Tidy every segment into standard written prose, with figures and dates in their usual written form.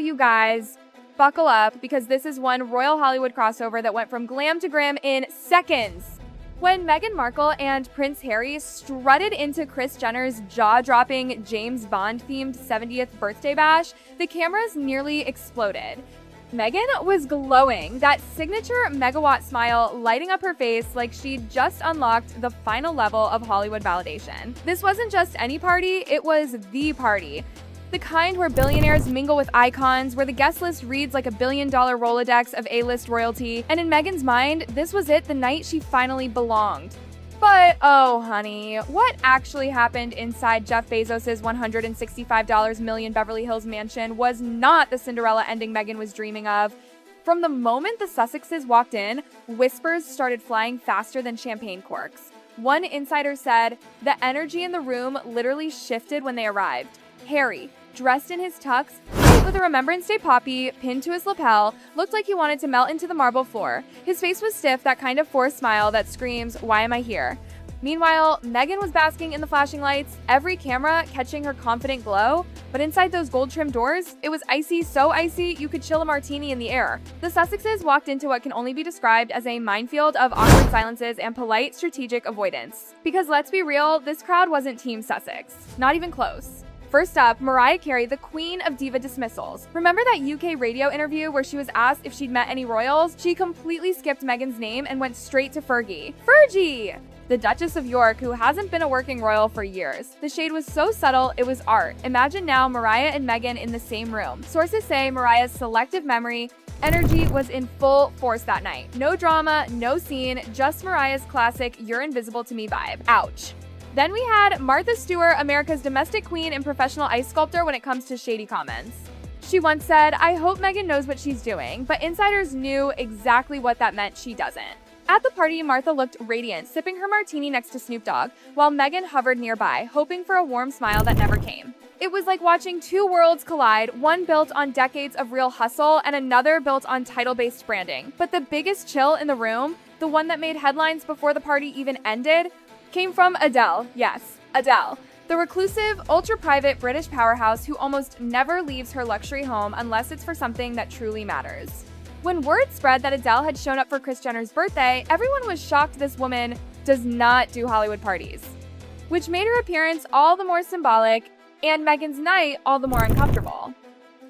you guys, buckle up, because this is one Royal Hollywood crossover that went from glam to gram in seconds. When Meghan Markle and Prince Harry strutted into Kris Jenner's jaw-dropping James Bond-themed 70th birthday bash, the cameras nearly exploded. Meghan was glowing, that signature megawatt smile lighting up her face like she'd just unlocked the final level of Hollywood validation. This wasn't just any party, it was the party. The kind where billionaires mingle with icons, where the guest list reads like a billion-dollar Rolodex of A-list royalty, and in Meghan's mind, this was it, the night she finally belonged. But, oh honey, what actually happened inside Jeff Bezos' $165 million Beverly Hills mansion was not the Cinderella ending Meghan was dreaming of. From the moment the Sussexes walked in, whispers started flying faster than champagne corks. One insider said, the energy in the room literally shifted when they arrived. Harry, dressed in his tux, with a Remembrance Day poppy pinned to his lapel, looked like he wanted to melt into the marble floor. His face was stiff, that kind of forced smile that screams, "Why am I here?" Meanwhile, Meghan was basking in the flashing lights, every camera catching her confident glow, but inside those gold-trimmed doors, it was icy, so icy you could chill a martini in the air. The Sussexes walked into what can only be described as a minefield of awkward silences and polite strategic avoidance. Because let's be real, this crowd wasn't Team Sussex. Not even close. First up, Mariah Carey, the queen of diva dismissals. Remember that UK radio interview where she was asked if she'd met any royals? She completely skipped Meghan's name and went straight to Fergie. Fergie! The Duchess of York, who hasn't been a working royal for years. The shade was so subtle, it was art. Imagine now Mariah and Meghan in the same room. Sources say Mariah's selective memory energy was in full force that night. No drama, no scene, just Mariah's classic "you're invisible to me" vibe. Ouch. Then we had Martha Stewart, America's domestic queen and professional ice sculptor when it comes to shady comments. She once said, "I hope Meghan knows what she's doing," but insiders knew exactly what that meant she doesn't. At the party, Martha looked radiant, sipping her martini next to Snoop Dogg, while Meghan hovered nearby, hoping for a warm smile that never came. It was like watching two worlds collide, one built on decades of real hustle and another built on title-based branding. But the biggest chill in the room, the one that made headlines before the party even ended, came from Adele. Yes, Adele. The reclusive, ultra-private British powerhouse who almost never leaves her luxury home unless it's for something that truly matters. When word spread that Adele had shown up for Kris Jenner's birthday, everyone was shocked this woman does not do Hollywood parties, which made her appearance all the more symbolic and Meghan's night all the more uncomfortable.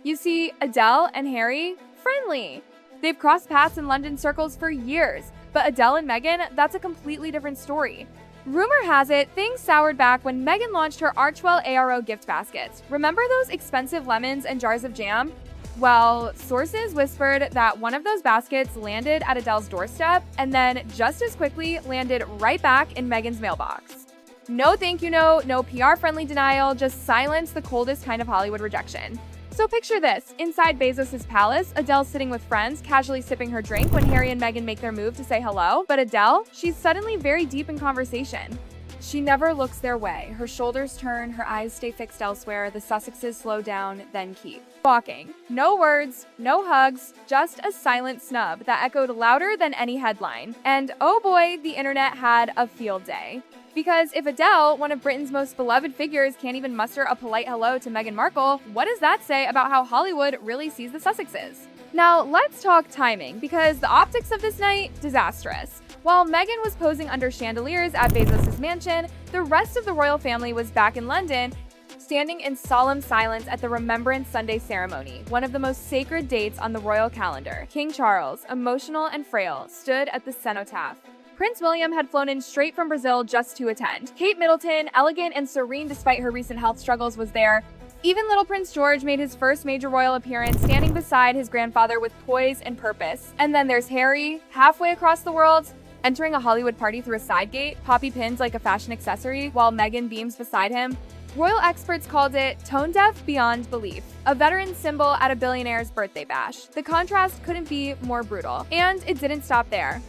You see, Adele and Harry, friendly. They've crossed paths in London circles for years, but Adele and Meghan, that's a completely different story. Rumor has it, things soured back when Meghan launched her Archwell ARO gift baskets. Remember those expensive lemons and jars of jam? Well, sources whispered that one of those baskets landed at Adele's doorstep and then just as quickly landed right back in Meghan's mailbox. No thank you note, no PR-friendly denial, just silence, the coldest kind of Hollywood rejection. So picture this, inside Bezos' palace, Adele sitting with friends, casually sipping her drink when Harry and Meghan make their move to say hello. But Adele, she's suddenly very deep in conversation. She never looks their way. Her shoulders turn, her eyes stay fixed elsewhere, the Sussexes slow down, then keep walking. No words, no hugs, just a silent snub that echoed louder than any headline. And oh boy, the internet had a field day. Because if Adele, one of Britain's most beloved figures, can't even muster a polite hello to Meghan Markle, what does that say about how Hollywood really sees the Sussexes? Now, let's talk timing, because the optics of this night, disastrous. While Meghan was posing under chandeliers at Bezos' mansion, the rest of the royal family was back in London, standing in solemn silence at the Remembrance Sunday ceremony, one of the most sacred dates on the royal calendar. King Charles, emotional and frail, stood at the cenotaph. Prince William had flown in straight from Brazil just to attend. Kate Middleton, elegant and serene despite her recent health struggles, was there. Even little Prince George made his first major royal appearance, standing beside his grandfather with poise and purpose. And then there's Harry, halfway across the world, entering a Hollywood party through a side gate, poppy pins like a fashion accessory, while Meghan beams beside him. Royal experts called it tone-deaf beyond belief, a veteran symbol at a billionaire's birthday bash. The contrast couldn't be more brutal. And it didn't stop there.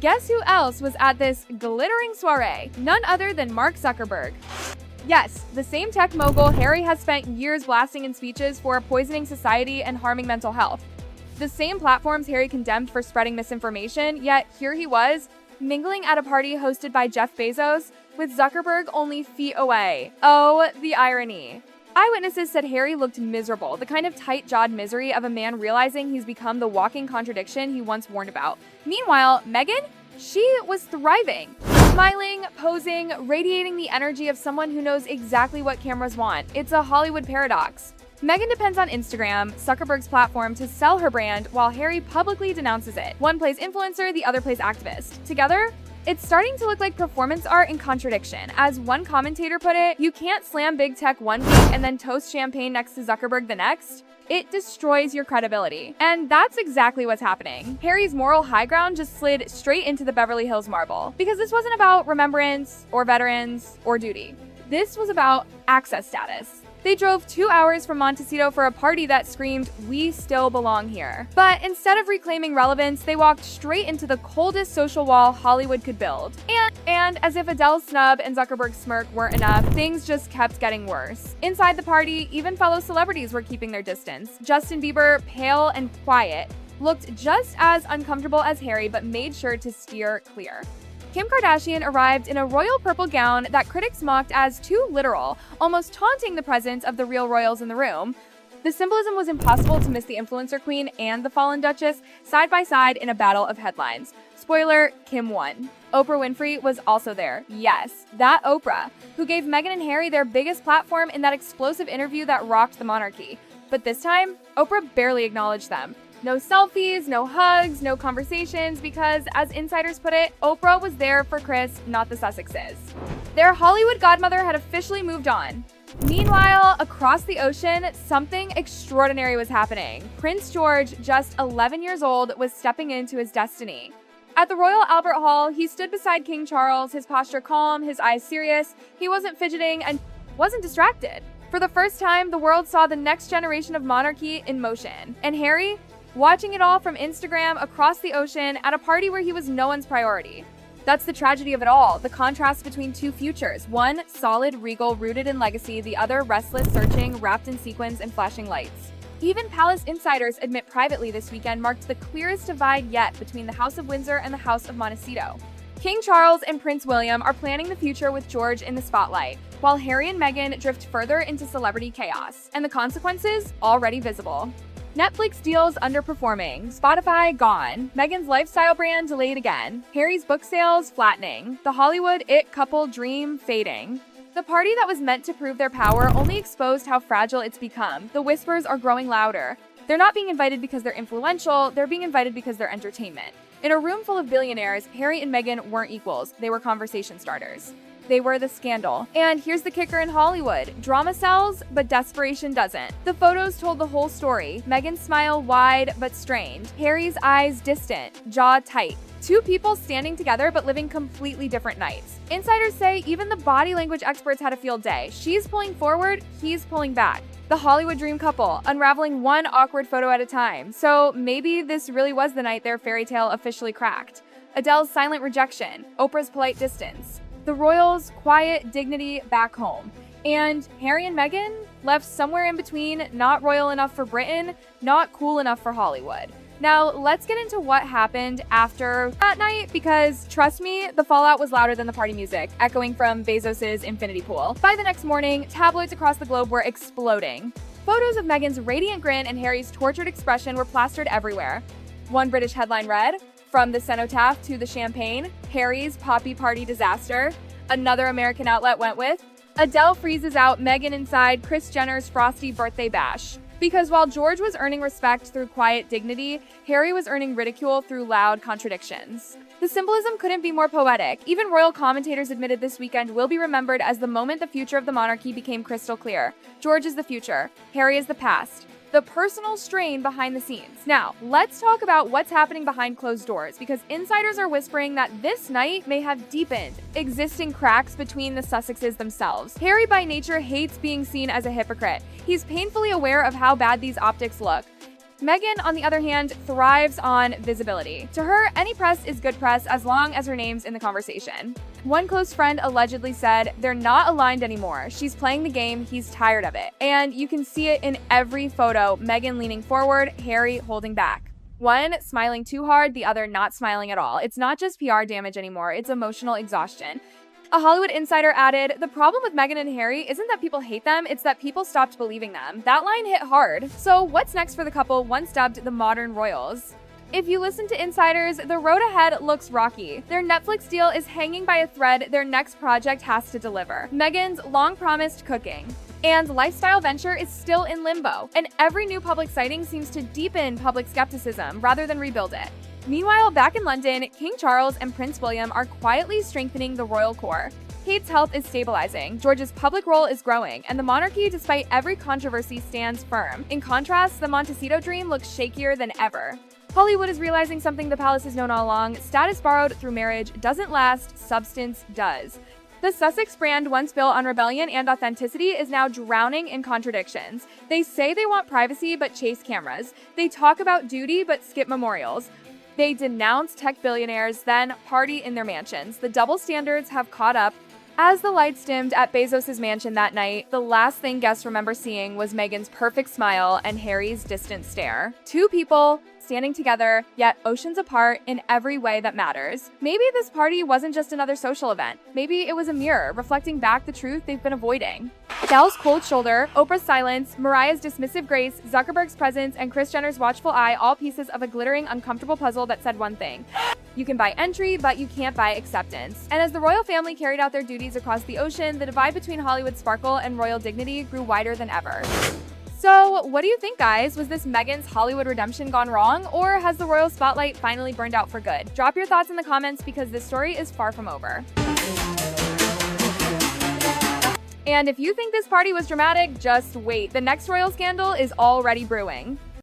Guess who else was at this glittering soiree? None other than Mark Zuckerberg. Yes, the same tech mogul Harry has spent years blasting in speeches for poisoning society and harming mental health. The same platforms Harry condemned for spreading misinformation, yet here he was, mingling at a party hosted by Jeff Bezos, with Zuckerberg only feet away. Oh, the irony. Eyewitnesses said Harry looked miserable, the kind of tight-jawed misery of a man realizing he's become the walking contradiction he once warned about. Meanwhile, Meghan? She was thriving. Smiling, posing, radiating the energy of someone who knows exactly what cameras want. It's a Hollywood paradox. Meghan depends on Instagram, Zuckerberg's platform, to sell her brand, while Harry publicly denounces it. One plays influencer, the other plays activist. Together, it's starting to look like performance art in contradiction. As one commentator put it, you can't slam big tech one week and then toast champagne next to Zuckerberg the next. It destroys your credibility. And that's exactly what's happening. Harry's moral high ground just slid straight into the Beverly Hills marble. Because this wasn't about remembrance, or veterans, or duty. This was about access status. They drove 2 hours from Montecito for a party that screamed, "We still belong here." But instead of reclaiming relevance, they walked straight into the coldest social wall Hollywood could build. And as if Adele's snub and Zuckerberg's smirk weren't enough, things just kept getting worse. Inside the party, even fellow celebrities were keeping their distance. Justin Bieber, pale and quiet, looked just as uncomfortable as Harry, but made sure to steer clear. Kim Kardashian arrived in a royal purple gown that critics mocked as too literal, almost taunting the presence of the real royals in the room. The symbolism was impossible to miss the influencer queen and the fallen duchess side by side in a battle of headlines. Spoiler, Kim won. Oprah Winfrey was also there. Yes, that Oprah, who gave Meghan and Harry their biggest platform in that explosive interview that rocked the monarchy. But this time, Oprah barely acknowledged them. No selfies, no hugs, no conversations, because, as insiders put it, Oprah was there for Kris, not the Sussexes. Their Hollywood godmother had officially moved on. Meanwhile, across the ocean, something extraordinary was happening. Prince George, just 11 years old, was stepping into his destiny. At the Royal Albert Hall, he stood beside King Charles, his posture calm, his eyes serious. He wasn't fidgeting and wasn't distracted. For the first time, the world saw the next generation of monarchy in motion. And Harry? Watching it all from Instagram across the ocean at a party where he was no one's priority. That's the tragedy of it all, the contrast between two futures. One, solid, regal, rooted in legacy, the other, restless, searching, wrapped in sequins and flashing lights. Even palace insiders admit privately this weekend marked the clearest divide yet between the House of Windsor and the House of Montecito. King Charles and Prince William are planning the future with George in the spotlight, while Harry and Meghan drift further into celebrity chaos, and the consequences already visible. Netflix deals underperforming, Spotify gone, Meghan's lifestyle brand delayed again, Harry's book sales flattening, the Hollywood it couple dream fading. The party that was meant to prove their power only exposed how fragile it's become. The whispers are growing louder. They're not being invited because they're influential, they're being invited because they're entertainment. In a room full of billionaires, Harry and Meghan weren't equals, they were conversation starters. They were the scandal. And here's the kicker in Hollywood. Drama sells, but desperation doesn't. The photos told the whole story. Meghan's smile wide but strained. Harry's eyes distant, jaw tight. Two people standing together but living completely different nights. Insiders say even the body language experts had a field day. She's pulling forward, he's pulling back. The Hollywood dream couple, unraveling one awkward photo at a time. So maybe this really was the night their fairy tale officially cracked. Adele's silent rejection, Oprah's polite distance. The royals' quiet dignity back home. And Harry and Meghan left somewhere in between, not royal enough for Britain, not cool enough for Hollywood. Now, let's get into what happened after that night, because trust me, the fallout was louder than the party music, echoing from Bezos's infinity pool. By the next morning, tabloids across the globe were exploding. Photos of Meghan's radiant grin and Harry's tortured expression were plastered everywhere. One British headline read, "From the cenotaph to the champagne, Harry's poppy party disaster." Another American outlet went with, "Adele freezes out Meghan inside Kris Jenner's frosty birthday bash." Because while George was earning respect through quiet dignity, Harry was earning ridicule through loud contradictions. The symbolism couldn't be more poetic. Even royal commentators admitted this weekend will be remembered as the moment the future of the monarchy became crystal clear. George is the future, Harry is the past. The personal strain behind the scenes. Now, let's talk about what's happening behind closed doors, because insiders are whispering that this night may have deepened existing cracks between the Sussexes themselves. Harry by nature hates being seen as a hypocrite. He's painfully aware of how bad these optics look. Meghan, on the other hand, thrives on visibility. To her, any press is good press as long as her name's in the conversation. One close friend allegedly said, "They're not aligned anymore. She's playing the game, he's tired of it." And you can see it in every photo, Meghan leaning forward, Harry holding back. One smiling too hard, the other not smiling at all. It's not just PR damage anymore, it's emotional exhaustion. A Hollywood insider added, "The problem with Meghan and Harry isn't that people hate them, it's that people stopped believing them." That line hit hard. So what's next for the couple once dubbed the modern royals? If you listen to insiders, the road ahead looks rocky. Their Netflix deal is hanging by a thread their next project has to deliver. Meghan's long-promised cooking and lifestyle venture is still in limbo, and every new public sighting seems to deepen public skepticism rather than rebuild it. Meanwhile, back in London, King Charles and Prince William are quietly strengthening the royal core. Kate's health is stabilizing, George's public role is growing, and the monarchy, despite every controversy, stands firm. In contrast, the Montecito dream looks shakier than ever. Hollywood is realizing something the palace has known all along: status borrowed through marriage doesn't last, substance does. The Sussex brand, once built on rebellion and authenticity, is now drowning in contradictions. They say they want privacy but chase cameras. They talk about duty but skip memorials. They denounce tech billionaires, then party in their mansions. The double standards have caught up. As the lights dimmed at Bezos' mansion that night, the last thing guests remember seeing was Meghan's perfect smile and Harry's distant stare. Two people standing together, yet oceans apart in every way that matters. Maybe this party wasn't just another social event. Maybe it was a mirror reflecting back the truth they've been avoiding. Adele's cold shoulder, Oprah's silence, Mariah's dismissive grace, Zuckerberg's presence, and Kris Jenner's watchful eye, all pieces of a glittering, uncomfortable puzzle that said one thing: you can buy entry, but you can't buy acceptance. And as the royal family carried out their duties across the ocean, the divide between Hollywood sparkle and royal dignity grew wider than ever. So, what do you think, guys? Was this Meghan's Hollywood redemption gone wrong, or has the royal spotlight finally burned out for good? Drop your thoughts in the comments because this story is far from over. And if you think this party was dramatic, just wait. The next royal scandal is already brewing.